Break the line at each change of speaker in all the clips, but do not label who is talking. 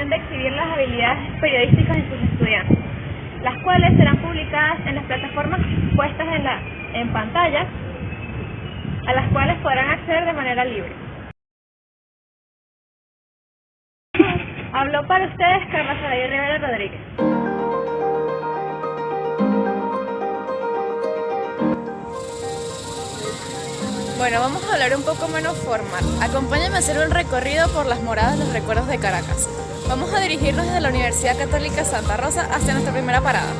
obligación de exhibir las habilidades periodísticas de sus estudiantes, las cuales serán publicadas en las plataformas puestas en pantalla, a las cuales podrán acceder de manera libre. Habló para ustedes Carla Saray Rivera Rodríguez.
Bueno, vamos a hablar un poco menos formal. Acompáñame a hacer un recorrido por las moradas Los Recuerdos de Caracas. Vamos a dirigirnos desde la Universidad Católica Santa Rosa hacia nuestra primera parada.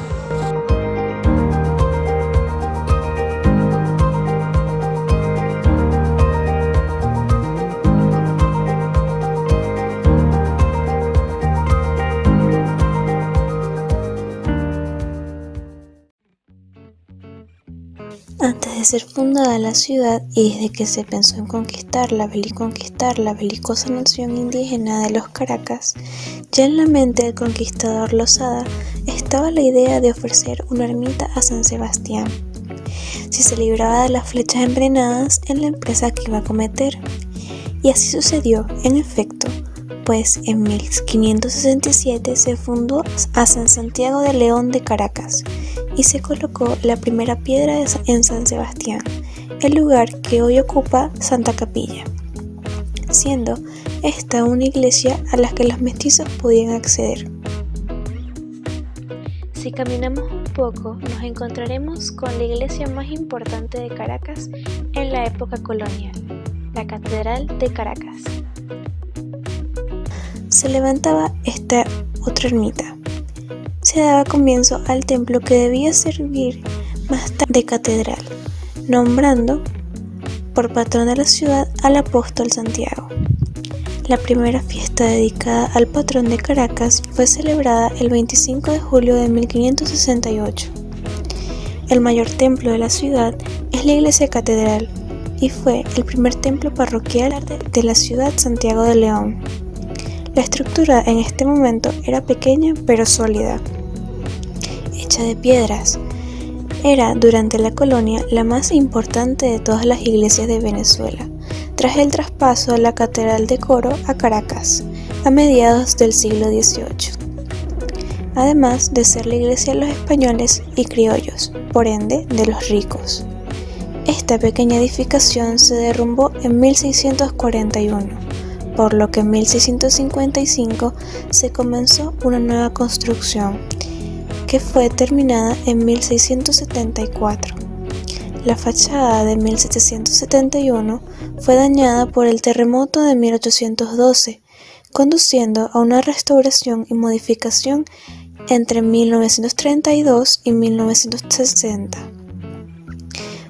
Antes de ser fundada la ciudad y desde que se pensó en conquistar la belicosa nación indígena de los Caracas, ya en la mente del conquistador Losada estaba la idea de ofrecer una ermita a San Sebastián, si se libraba de las flechas envenenadas en la empresa que iba a cometer. Y así sucedió, en efecto, pues en 1567 se fundó a San Santiago de León de Caracas y se colocó la primera piedra en San Sebastián, el lugar que hoy ocupa Santa Capilla, siendo esta una iglesia a la que los mestizos podían acceder. Si caminamos un poco, nos encontraremos con la iglesia más importante de Caracas en la época colonial, la Catedral de Caracas. Se levantaba esta otra ermita. Se daba comienzo al templo que debía servir más tarde de catedral, nombrando por patrón de la ciudad al apóstol Santiago. La primera fiesta dedicada al patrón de Caracas fue celebrada el 25 de julio de 1568. El mayor templo de la ciudad es la iglesia catedral y fue el primer templo parroquial de la ciudad Santiago de León. La estructura en este momento era pequeña pero sólida, hecha de piedras. Era durante la colonia la más importante de todas las iglesias de Venezuela, tras el traspaso de la Catedral de Coro a Caracas a mediados del siglo XVIII. Además de ser la iglesia de los españoles y criollos, por ende de los ricos. Esta pequeña edificación se derrumbó en 1641. Por lo que en 1655 se comenzó una nueva construcción, que fue terminada en 1674. La fachada de 1771 fue dañada por el terremoto de 1812, conduciendo a una restauración y modificación entre 1932 y 1960,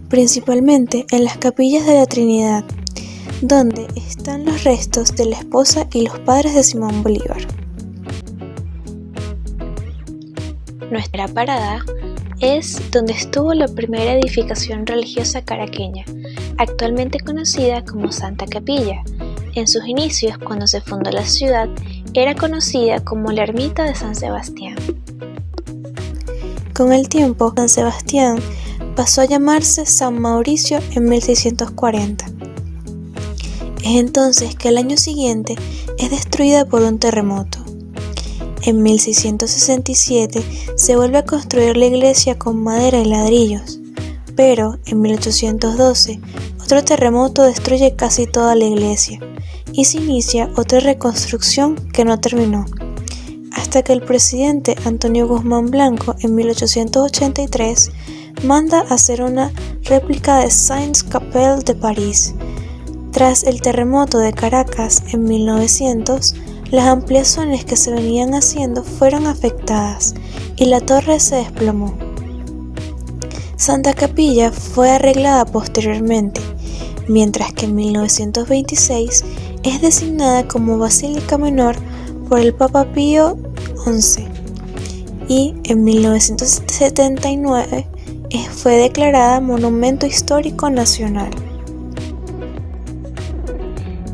principalmente en las capillas de la Trinidad, donde están los restos de la esposa y los padres de Simón Bolívar. Nuestra parada es donde estuvo la primera edificación religiosa caraqueña, actualmente conocida como Santa Capilla. En sus inicios, cuando se fundó la ciudad, era conocida como la Ermita de San Sebastián. Con el tiempo, San Sebastián pasó a llamarse San Mauricio en 1640. Es entonces que al año siguiente es destruida por un terremoto. En 1667 se vuelve a construir la iglesia con madera y ladrillos, pero en 1812 otro terremoto destruye casi toda la iglesia y se inicia otra reconstrucción que no terminó, hasta que el presidente Antonio Guzmán Blanco en 1883 manda hacer una réplica de Sainte-Chapelle de París. Tras el terremoto de Caracas en 1900, las ampliaciones que se venían haciendo fueron afectadas y la torre se desplomó. Santa Capilla fue arreglada posteriormente, mientras que en 1926 es designada como Basílica Menor por el Papa Pío XI y en 1979 fue declarada Monumento Histórico Nacional.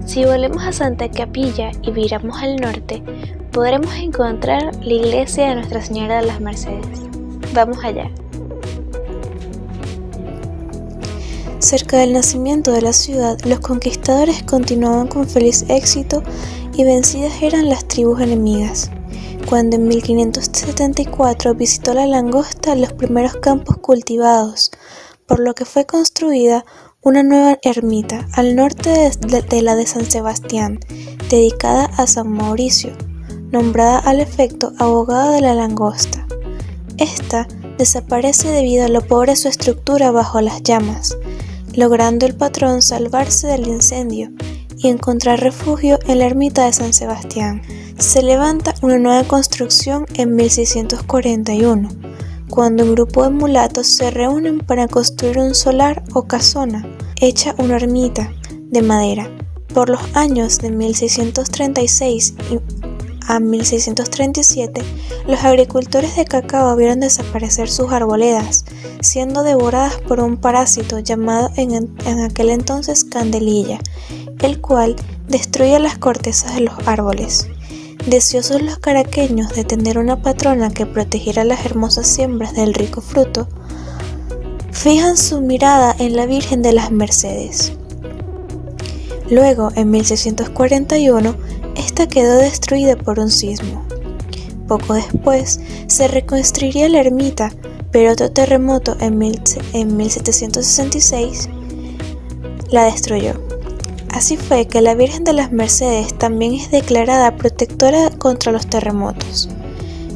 Si volvemos a Santa Capilla y viramos al norte, podremos encontrar la iglesia de Nuestra Señora de las Mercedes. Vamos allá. Cerca del nacimiento de la ciudad, los conquistadores continuaban con feliz éxito y y vencidas eran las tribus enemigas. Cuando en 1574 visitó la langosta los primeros campos cultivados, por lo que fue construida una nueva ermita al norte de la de San Sebastián, dedicada a San Mauricio, nombrada al efecto abogado de la langosta. Esta desaparece debido a lo pobre de su estructura bajo las llamas, logrando el patrón salvarse del incendio y encontrar refugio en la ermita de San Sebastián. Se levanta una nueva construcción en 1641, cuando un grupo de mulatos se reúnen para construir un solar o casona, hecha una ermita de madera. Por los años de 1636 a 1637, los agricultores de cacao vieron desaparecer sus arboledas, siendo devoradas por un parásito llamado en aquel entonces candelilla, el cual destruía las cortezas de los árboles. Deseosos los caraqueños de tener una patrona que protegiera las hermosas siembras del rico fruto, fijan su mirada en la Virgen de las Mercedes. Luego, en 1641, esta quedó destruida por un sismo. Poco después, se reconstruiría la ermita, pero otro terremoto en 1766 la destruyó. Así fue que la Virgen de las Mercedes también es declarada protectora contra los terremotos,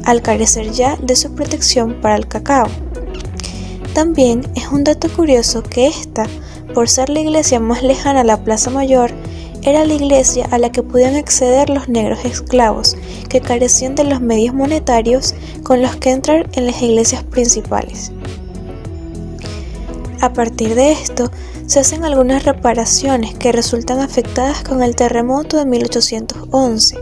al carecer ya de su protección para el cacao. También es un dato curioso que esta, por ser la iglesia más lejana a la Plaza Mayor, era la iglesia a la que podían acceder los negros esclavos, que carecían de los medios monetarios con los que entrar en las iglesias principales. A partir de esto, se hacen algunas reparaciones que resultan afectadas con el terremoto de 1811.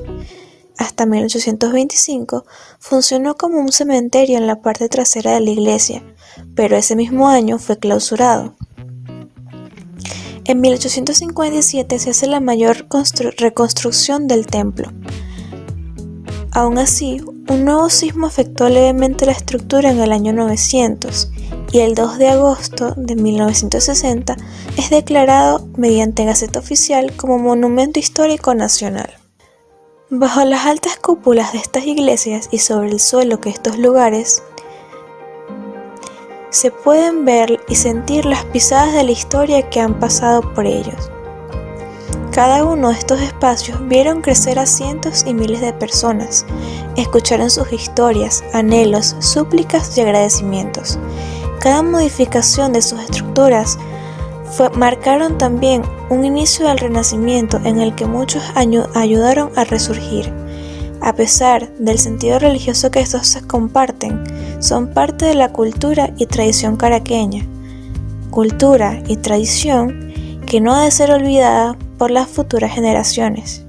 Hasta 1825 funcionó como un cementerio en la parte trasera de la iglesia, pero ese mismo año fue clausurado. En 1857 se hace la mayor reconstrucción del templo. Aún así, un nuevo sismo afectó levemente la estructura en el año 900, y el 2 de agosto de 1960 es declarado mediante Gaceta Oficial como Monumento Histórico Nacional. Bajo las altas cúpulas de estas iglesias y sobre el suelo que estos lugares se pueden ver y sentir las pisadas de la historia que han pasado por ellos. Cada uno de estos espacios vieron crecer a cientos y miles de personas, escucharon sus historias, anhelos, súplicas y agradecimientos. Cada modificación de sus estructuras marcaron también un inicio del Renacimiento en el que muchos ayudaron a resurgir. A pesar del sentido religioso que estos se comparten, son parte de la cultura y tradición caraqueña. Cultura y tradición que no ha de ser olvidada por las futuras generaciones.